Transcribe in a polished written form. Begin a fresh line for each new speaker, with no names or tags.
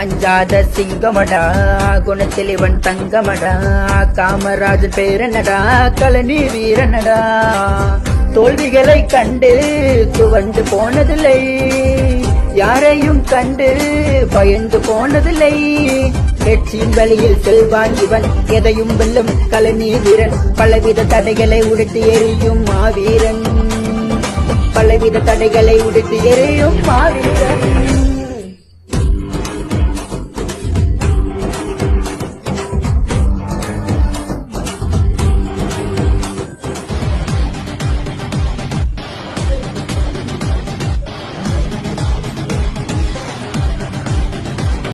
அஞ்சாத சிங்கமடா குணத்தில் இவன் தங்கமடா காமராஜன் பேரனடா கலனி வீரனடா தோல்விகளை கண்டு துவண்டு போனதில்லை யாரையும் கண்டு பயந்து போனதில்லை வெற்றியின் வழியில் செல்வான் இவன் எதையும் வெல்லும் கலனி வீரன் பலவித தடைகளை உடைத்து எறியும் மாவீரன் பலவித தடைகளை உடைத்து எறியும் மாவீரன்